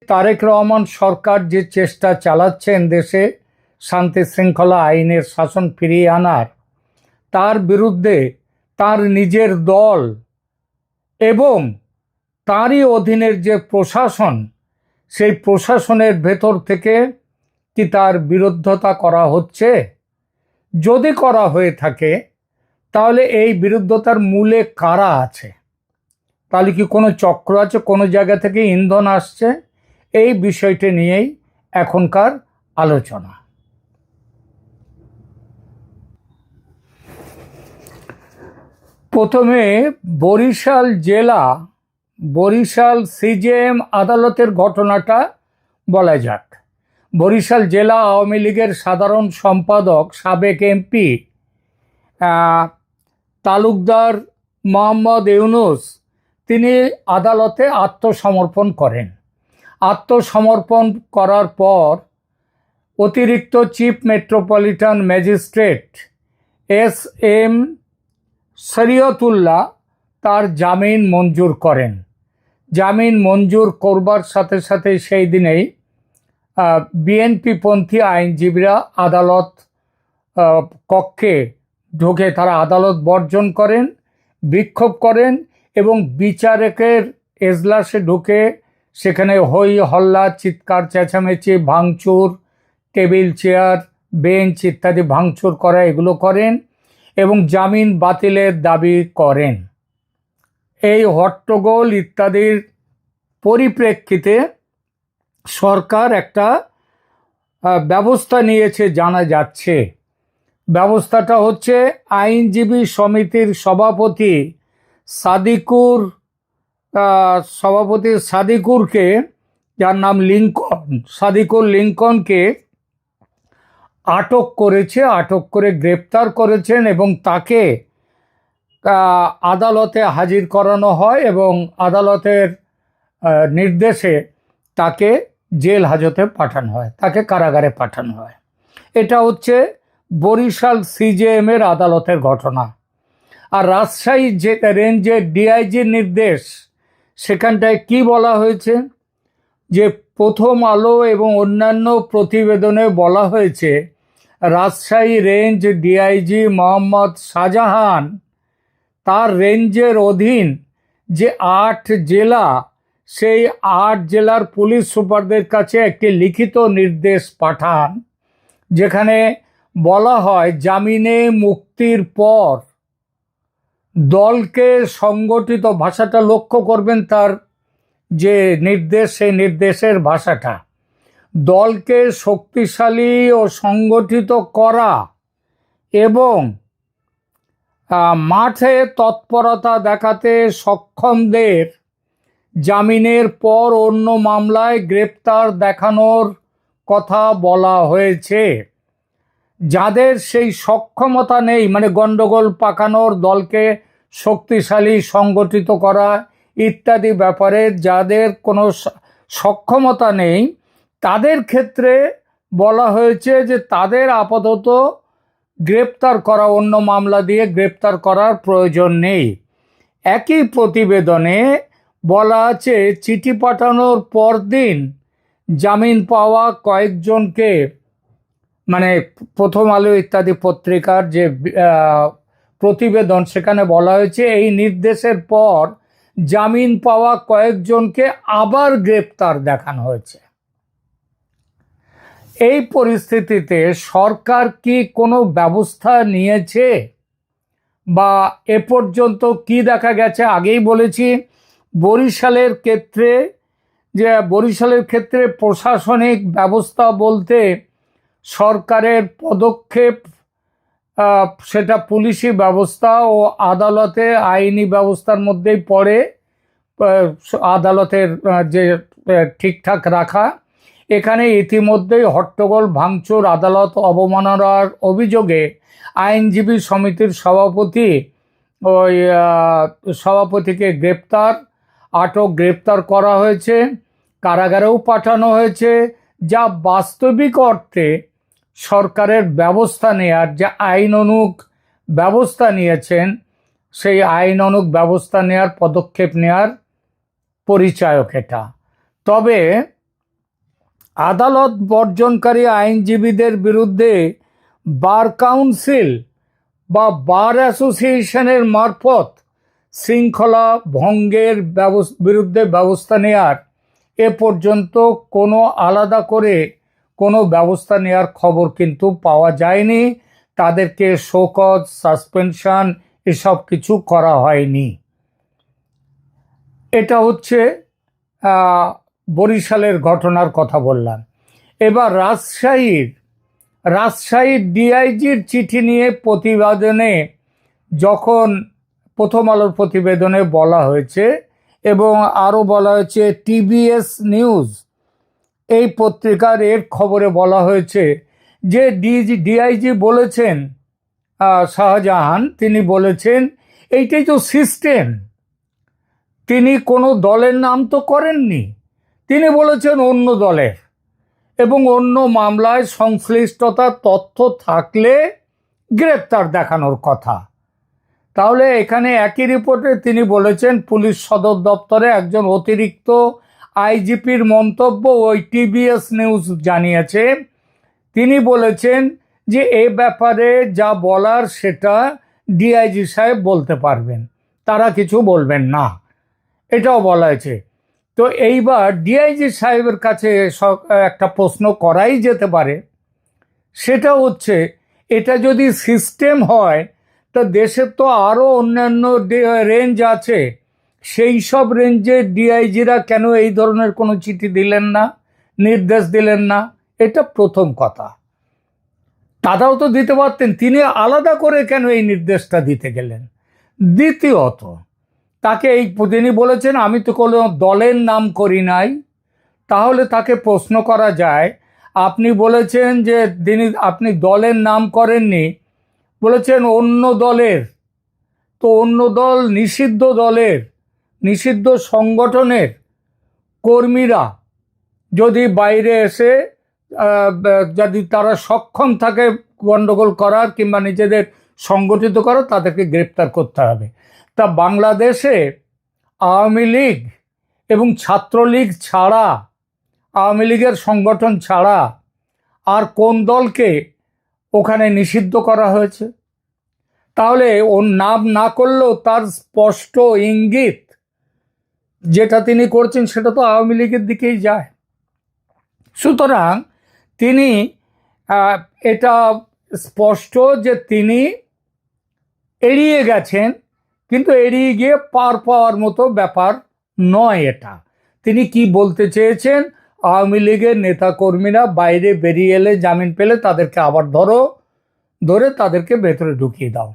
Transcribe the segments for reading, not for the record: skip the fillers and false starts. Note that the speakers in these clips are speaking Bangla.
তারেক রহমান সরকার যে চেষ্টা চালাচ্ছেন দেশে শান্তি শৃঙ্খলা আইনের শাসন ফিরিয়ে আনার, তার বিরুদ্ধে তার নিজের দল এবং তারই অধীনের যে প্রশাসন, সেই প্রশাসনের ভেতর থেকে কি তার বিরুদ্ধতা করা হচ্ছে? যদি করা হয়ে থাকে তাহলে এই বিরুদ্ধতার মূলে কারা আছে? তাহলে কি কোনো চক্র আছে, কোনো জায়গা থেকে ইন্ধন আসছে? এই বিষয়টি নিয়েই এখনকার আলোচনা। প্রথমে বরিশাল সিজেএম আদালতের ঘটনাটা বলা যাক। বরিশাল জেলা আওয়ামী লীগের সাধারণ সম্পাদক সাবেক এমপি তালুকদার মোহাম্মদ ইউনুস তিনি আদালতে আত্মসমর্পণ করেন। আত্মসমর্পণ করার পর অতিরিক্ত chief metropolitan magistrate SM Shariatullah তার জামিন মঞ্জুর করেন। জামিন মঞ্জুর করবার সাথে সাথে সেই দিনেই বিএনপিপন্থী আইনজীবীরা আদালত কক্ষে ঢুকে তারা আদালত বর্জন করেন, বিক্ষোভ করেন এবং বিচারকের এজলাসে ঢুকে সেখানে হই হল্লা, চিৎকার চেঁচামেচি, ভাঙচুর, টেবিল চেয়ার বেঞ্চ ইত্যাদি ভাঙচুর করা এগুলো করেন এবং জামিন বাতিলের দাবি করেন। এই হট্টগোল ইত্যাদির পরিপ্রেক্ষিতে সরকার একটা ব্যবস্থা নিয়েছে জানা যাচ্ছে। ব্যবস্থাটা হচ্ছে আইনজীবী সমিতির সভাপতি সাদিকুরকে, যার নাম সাদিকুর লিঙ্কনকে আটক করে গ্রেপ্তার করেছেন এবং তাকে আদালতে হাজির করানো হয় এবং আদালতের নির্দেশে তাকে জেল হাজতে পাঠানো হয়, তাকে কারাগারে পাঠানো হয়। এটা হচ্ছে বরিশাল সিজেএমের আদালতের ঘটনা। আর রাজশাহী রেঞ্জের ডিআইজির নির্দেশ, সেখানটায় কি বলা হয়েছে যে প্রথম আলো এবং অন্যান্য প্রতিবেদনে বলা হয়েছে রাজশাহী রেঞ্জ ডিআইজি মোহাম্মদ শাহজাহান তার রেঞ্জের অধীন যে 8 জেলা, সেই 8 জেলার পুলিশ সুপারদের কাছে একটি লিখিত নির্দেশ পাঠান, যেখানে বলা হয় জামিনে মুক্তির পর দলকে সংগঠিত, ভাষাটা লক্ষ্য করবেন তার যে নির্দেশ, সেই নির্দেশের ভাষাটা, দলকে শক্তিশালী ও সংগঠিত করা এবং মাঠে তৎপরতা দেখাতে সক্ষমদের জামিনের পর অন্য মামলায় গ্রেপ্তার দেখানোর কথা বলা হয়েছে। যাদের সেই সক্ষমতা নেই, মানে গণ্ডগোল পাকানোর, দলকে শক্তিশালী সংগঠিত করা ইত্যাদি ব্যাপারে যাদের কোনো সক্ষমতা নেই, তাদের ক্ষেত্রে বলা হয়েছে যে তাদের আপাতত গ্রেপ্তার করা, অন্য মামলা দিয়ে গ্রেপ্তার করার প্রয়োজন নেই। একই প্রতিবেদনে বলা আছে চিঠি পাঠানোর পরদিন জামিন পাওয়া কয়েকজনকে, মানে প্রথম আলো ইত্যাদি পত্রিকার যে প্রতিবেদন, সেখানে বলা হয়েছে এই নির্দেশের পর জামিন পাওয়া কয়েকজনকে আবার গ্রেপ্তার দেখানো হয়েছে। এই পরিস্থিতিতে সরকার কি কোনো ব্যবস্থা নিয়েছে বা এ পর্যন্ত কি দেখা গেছে? আগেই বলেছি বরিশালের ক্ষেত্রে প্রশাসনিক ব্যবস্থা বলতে সরকারের পদক্ষেপ, সেটা পুলিশি ব্যবস্থা ও আদালতে আইনি ব্যবস্থার মধ্যেই পড়ে। আদালতের যে ঠিকঠাক রাখা, এখানে ইতিমধ্যেই হট্টগোল, ভাঙচুর, আদালত অবমাননার অভিযোগে আইনজীবী সমিতির সভাপতিকে গ্রেপ্তার করা হয়েছে, কারাগারেও পাঠানো হয়েছে, যা বাস্তবিক অর্থে সরকারের ব্যবস্থা নেয়ার, যে আইনানুগ ব্যবস্থা নিয়েছেন, সেই আইনানুগ ব্যবস্থা নেয়ার, পদক্ষেপ নেয়ার পরিচায়ক এটা। তবে আদালত বর্জনকারী আইনজীবীদের বিরুদ্ধে বার কাউন্সিল বা বার অ্যাসোসিয়েশনের মারফত শৃঙ্খলা ভঙ্গের বিরুদ্ধে ব্যবস্থা নেয়ার এ পর্যন্ত কোনো আলাদা করে কোনো ব্যবস্থা নেওয়ার খবর কিন্তু পাওয়া যায়নি। তাদেরকে শোকজ, সাসপেনশন এসব কিছু করা হয়নি। এটা হচ্ছে বরিশালের ঘটনার কথা বললাম। এবার রাজশাহীর ডিআইজির চিঠি নিয়ে প্রতিবেদনে যখন প্রথম আলোর প্রতিবেদনে বলা হয়েছে এবং আরও বলা হয়েছে টিবিএস নিউজ এই পত্রিকার এর খবরে বলা হয়েছে যে ডিআইজি বলেছেন, শাহজাহান তিনি বলেছেন এইটাই তো সিস্টেম। তিনি কোনো দলের নাম তো করেননি, তিনি বলেছেন অন্য দলের, এবং অন্য মামলায় সংশ্লিষ্টতার তথ্য থাকলে গ্রেপ্তার দেখানোর কথা। তাহলে এখানে একই রিপোর্টে তিনি বলেছেন পুলিশ সদর দপ্তরে একজন অতিরিক্ত আইজিপির মন্তব্য ওই টিবিএস নিউজ জানিয়েছে। তিনি বলেছেন যে এ ব্যাপারে যা বলার সেটা ডিআইজি সাহেব বলতে পারবেন, তারা কিছু বলবেন না, এটাও বলা হয়েছে। তো এইবার ডিআইজি সাহেবের কাছে একটা প্রশ্ন করাই যেতে পারে, সেটা হচ্ছে এটা যদি সিস্টেম হয় তা দেশের তো আরও অন্যান্য রেঞ্জ আছে, সেই সব রেঞ্জের ডিআইজিরা কেন এই ধরনের কোনো চিঠি দিলেন না, নির্দেশ দিলেন না? এটা প্রথম কথা। তারাও তো দিতে পারতেন, তিনি আলাদা করে কেন এই নির্দেশটা দিতে গেলেন? দ্বিতীয়ত, তাকে তিনি বলেছেন আমি তো কোনো দলের নাম করি নাই। তাহলে তাকে প্রশ্ন করা যায়, আপনি বলেছেন যে আপনি দলের নাম করেননি, বলেছেন অন্য দলের, তো অন্য দল নিষিদ্ধ সংগঠনের কর্মীরা যদি বাইরে এসে যদি তারা সক্ষম থাকে গণ্ডগোল করার কিংবা নিজেদের সংগঠিত করার, তাদেরকে গ্রেপ্তার করতে হবে। তা বাংলাদেশে আওয়ামী লীগ এবং ছাত্রলীগ ছাড়া, আওয়ামী লীগের সংগঠন ছাড়া আর কোন দলকে ওখানে নিষিদ্ধ করা হয়েছে? তাহলে ওর নাম না করলেও তার স্পষ্ট ইঙ্গিত যেটা তিনি করছেন সেটা তো আওয়ামী লীগের দিকেই যায়। সুতরাং তিনি এটা স্পষ্ট যে তিনি এড়িয়ে গেছেন, কিন্তু এড়িয়ে গিয়ে পার পাওয়ার মতো ব্যাপার নয় এটা। তিনি কি বলতে চেয়েছেন, আওয়ামী লীগের নেতাকর্মীরা বাইরে বেরিয়ে এলে, জামিন পেলে তাদেরকে আবার ধরে তাদেরকে ভেতরে ঢুকিয়ে দাও,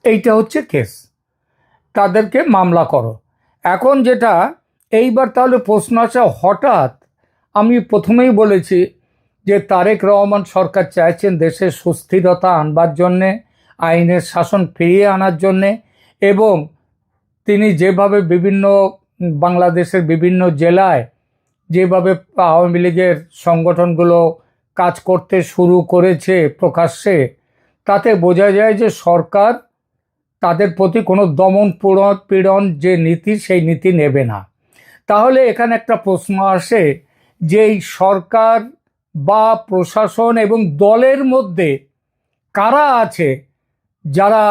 এইটা হচ্ছে কেস, তাদেরকে মামলা করো। এখন যেটা এইবার তাহলে প্রশ্ন আসে, হঠাৎ আমি প্রথমেই বলেছি যে তারেক রহমান সরকার চাইছেন দেশে সুস্থিরতা আনবার জন্যে, আইনের শাসন ফিরিয়ে আনার জন্যে, এবং তিনি যেভাবে বাংলাদেশের বিভিন্ন জেলায় যেভাবে আওয়ামী লীগের সংগঠনগুলো কাজ করতে শুরু করেছে প্রকাশ্যে, তাতে বোঝা যায় যে সরকার তাদের প্রতি কোনো দমন পীড়ন যে নীতি, সেই নীতি নেবে না। তাহলে এখানে একটা প্রশ্ন আসে যে এই সরকার বা প্রশাসন এবং দলের মধ্যে কারা আছে যারা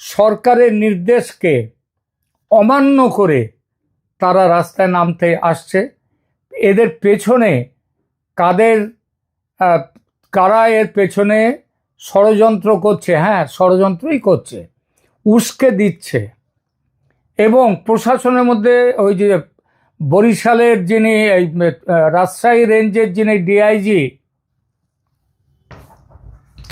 সরকারের নির্দেশকে অমান্য করে তারা রাস্তায় নামতে আসছে? এদের পেছনে কারা এর পেছনে ষড়যন্ত্র করছে? হ্যাঁ, ষড়যন্ত্রই করছে, উস্কে দিচ্ছে। এবং প্রশাসনের মধ্যে ওই যে বরিশালের যিনি রাজশাহী রেঞ্জের যিনি ডিআইজি,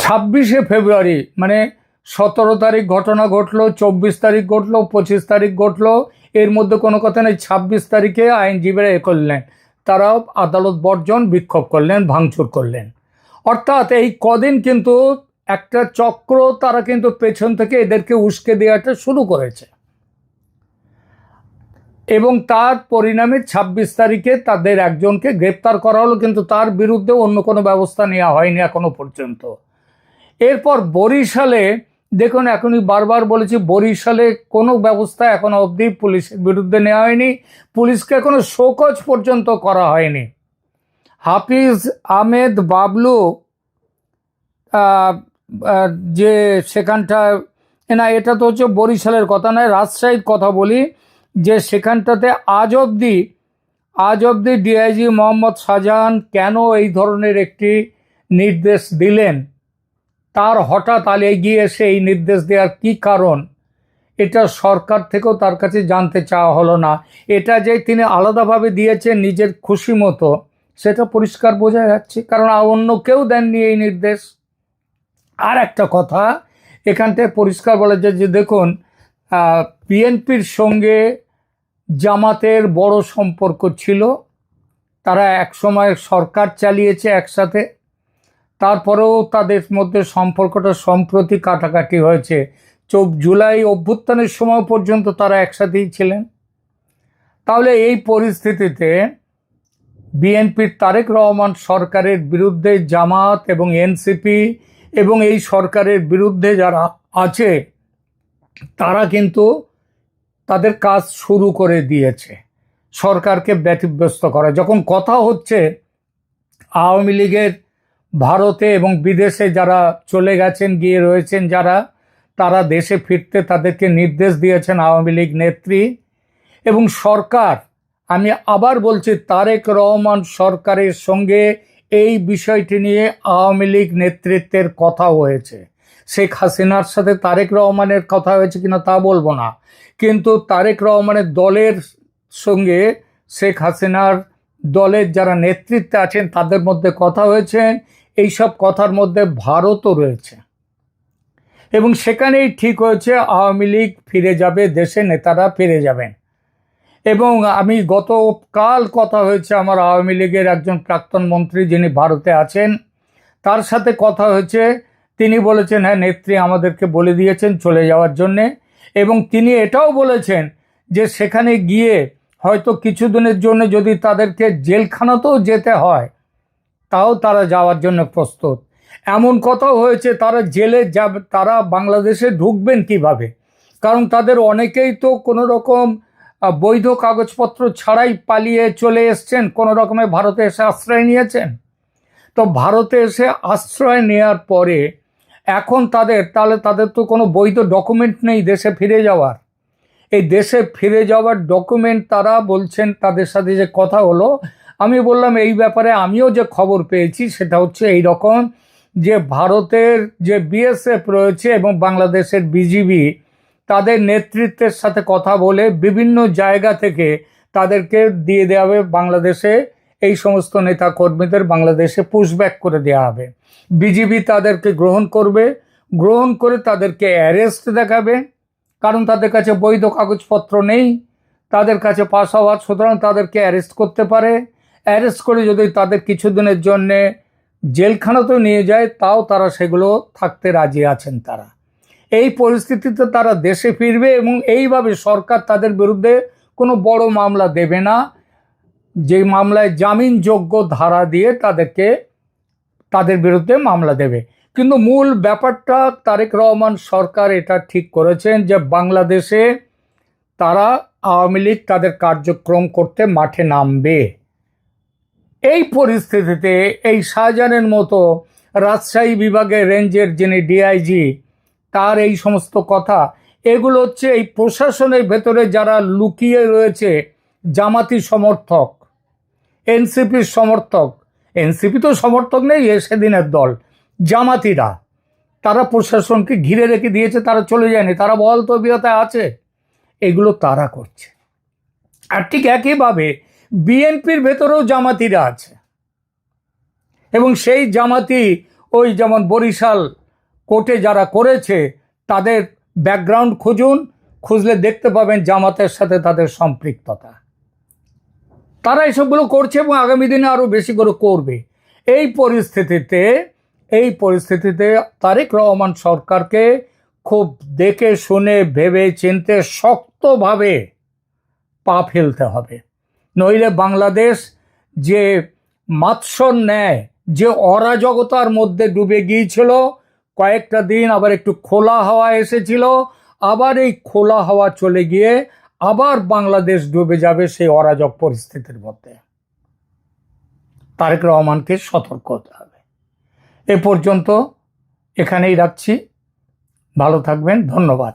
26শে ফেব্রুয়ারি মানে 17 তারিখ ঘটনা ঘটলো, 24 তারিখ ঘটলো, 25 তারিখ ঘটলো, এর মধ্যে কোনো কথা নেই। 26 তারিখে আইনজীবীরা করলেন, তারাও আদালত বর্জন, বিক্ষোভ করলেন, ভাঙচুর করলেন। অর্থাৎ এই কদিন কিন্তু একটা চক্র, তারা কিন্তু পেছন থেকে এদেরকে উস্কে দেওয়াটা শুরু করেছে, এবং তার পরিণামে 26 তারিখে তাদের একজনকে গ্রেপ্তার করা হলো, কিন্তু তার বিরুদ্ধে অন্য কোনো ব্যবস্থা নেওয়া হয়নি এখনো পর্যন্ত। এরপর বরিশালে দেখুন, এখনই বারবার বলেছি, বরিশালে কোনো ব্যবস্থা এখনো অবধি পুলিশের বিরুদ্ধে নেওয়া হয়নি, পুলিশকে এখনো শোকজ পর্যন্ত করা হয়নি। হাফিজ আহমেদ বাবলু আহ, আহ, যে সেখানটা, না এটা তো হচ্ছে বরিশালের কথা নয়, রাজশাহীর কথা বলি, যে সেখানটাতে আজ অবধি ডিআইজি মোহাম্মদ শাহজাহান কেন এই ধরনের একটি নির্দেশ দিলেন, তার হঠাৎ এগিয়ে এসে এই নির্দেশ দেওয়ার কি কারণ, এটা সরকার থেকেও তার কাছে জানতে চাওয়া হলো না। এটা যে তিনি আলাদাভাবে দিয়েছেন নিজের খুশি মতো, সেটা পরিষ্কার বোঝা যাচ্ছে, কারণ অন্য কেউ দেননি এই নির্দেশ। আর একটা কথা এখানটায় পরিষ্কার বলা যায় যে দেখুন, বিএনপির সঙ্গে জামাতের বড় সম্পর্ক ছিল, তারা একসময় সরকার চালিয়েছে একসাথে, তারপরেও তাদের মধ্যে সম্পর্কটা সম্প্রতি কাটাকাটি হয়েছে। জুলাই অভ্যুত্থানের সময় পর্যন্ত তারা একসাথেই ছিলেন। তাহলে এই পরিস্থিতিতে বিএনপির তারেক রহমান সরকারের বিরুদ্ধে জামাত এবং এনসিপি এবং এই সরকারের বিরুদ্ধে যারা আছে তারা কিন্তু তাদের কাজ শুরু করে দিয়েছে সরকারকে ব্যতিব্যস্ত করা। যখন কথা হচ্ছে আওয়ামী লীগের ভারতে এবং বিদেশে যারা চলে গেছেন, গিয়ে রয়েছেন যারা, তারা দেশে ফিরতে তাদেরকে নির্দেশ দিয়েছেন আওয়ামী লীগ নেত্রী এবং সরকার। আমি আবার বলছি, তারেক রহমান সরকারের সঙ্গে এই বিষয়টি নিয়ে আওয়ামী লীগ নেতৃত্বের কথা হয়েছে। শেখ হাসিনার সাথে তারেক রহমানের কথা হয়েছে কিনা তা বলবো না, কিন্তু তারেক রহমানের দলের সঙ্গে শেখ হাসিনার দলের যারা নেতৃত্বে আছেন তাদের মধ্যে কথা হয়েছে। এইসব কথার মধ্যে ভারতও রয়েছে এবং সেখানেই ঠিক হয়েছে আওয়ামী লীগ ফিরে যাবে, দেশে নেতারা ফিরে যাবেন। এবং আমি গতকাল কথা হয়েছে আমার আওয়ামী লীগের একজন প্রাক্তন মন্ত্রী যিনি ভারতে আছেন, তার সাথে কথা হয়েছে। তিনি বলেছেন হ্যাঁ, নেত্রী আমাদেরকে বলে দিয়েছেন চলে যাওয়ার জন্যে, এবং তিনি এটাও বলেছেন যে সেখানে গিয়ে হয়তো কিছুদিনের জন্য যদি তাদেরকে জেলখানাতেও যেতে হয় তাও তারা যাওয়ার জন্য প্রস্তুত। এমন কথাও হয়েছে তারা জেলে যাবে, তারা বাংলাদেশে ঢুকবেন কিভাবে, কারণ তাদের অনেকেই তো কোনো রকম বৈধ কাগজপত্র ছাড়াই পালিয়ে চলে এসছেন, কোনো রকমে ভারতে এসে আশ্রয় নিয়েছেন। তো ভারতে এসে আশ্রয় নেওয়ার পরে এখন তাদের তো কোনো বৈধ ডকুমেন্ট নেই দেশে ফিরে যাওয়ার। এই দেশে ফিরে যাওয়ার ডকুমেন্ট তারা বলছেন, তাদের সাথে যে কথা হলো, আমি বললাম এই ব্যাপারে আমিও যে খবর পেয়েছি সেটা হচ্ছে এই রকম, যে ভারতের যে বিএসএফ রয়েছে এবং বাংলাদেশের বিজিবি তাদের নেতৃত্বের সাথে কথা বলে বিভিন্ন জায়গা থেকে তাদেরকে দিয়ে দেওয়া হবে বাংলাদেশে, এই সমস্ত নেতা কর্মীদের বাংলাদেশে পুশব্যাক করে দেওয়া হবে। বিজিবি তাদেরকে গ্রহণ করে তাদেরকে অ্যারেস্ট দেখাবে, কারণ তাদের কাছে বৈধ কাগজপত্র নেই, তাদের কাছে পাস হওয়ার, সুতরাং তাদেরকে অ্যারেস্ট করতে পারে। অ্যারেস্ট করে যদি তাদের কিছুদিনের জন্যে জেলখানাতেও নিয়ে যায় তাও তারা সেগুলো থাকতে রাজি আছেন। তারা এই পরিস্থিতিতে তারা দেশে ফিরবে এবং এইভাবে সরকার তাদের বিরুদ্ধে কোনো বড় মামলা দেবে না, যে মামলায় জামিনযোগ্য ধারা দিয়ে তাদের বিরুদ্ধে মামলা দেবে। কিন্তু মূল ব্যাপারটা তারেক রহমান সরকার এটা ঠিক করেছেন যে বাংলাদেশে তারা আওয়ামী লীগ তাদের কার্যক্রম করতে মাঠে নামবে। এই পরিস্থিতিতে এই শাহজাহানের মতো রাজশাহী বিভাগের রেঞ্জের যিনি ডিআইজি, তার এই সমস্ত কথা, এগুলো হচ্ছে এই প্রশাসনের ভেতরে যারা লুকিয়ে রয়েছে, জামাতি সমর্থক, এনসিপির সমর্থক, এনসিপি তো সমর্থক নেই, সেদিনের দল জামাতিরা, তারা প্রশাসনকে ঘিরে রেখে দিয়েছে, তারা চলে যায়নি, তারা বল তবিয়তে আছে, এগুলো তারা করছে। আর ঠিক একইভাবে বিএনপির ভেতরেও জামাতিরা আছে এবং সেই জামাতি ওই যেমন বরিশাল কোর্টে যারা করেছে তাদের ব্যাকগ্রাউন্ড খুঁজলে দেখতে পাবেন জামাতের সাথে তাদের সম্পৃক্ততা। তারা এসবগুলো করছে এবং আগামী দিনে আরও বেশি করে করবে। এই পরিস্থিতিতে তারেক রহমান সরকারকে খুব দেখে শুনে ভেবে চিনতে শক্তভাবে পা ফেলতে হবে, নইলে বাংলাদেশ যে মাৎসর ন্যায় যে অরাজকতার মধ্যে ডুবে গিয়েছিল, কয়েকটা দিন আবার একটু খোলা হাওয়া এসেছিল, আবার এই খোলা হাওয়া চলে গিয়ে আবার বাংলাদেশ ডুবে যাবে সেই অরাজক পরিস্থিতির মধ্যে। তারেক রহমানকে সতর্ক হতে হবে। এ পর্যন্ত এখানেই রাখছি। ভালো থাকবেন, ধন্যবাদ।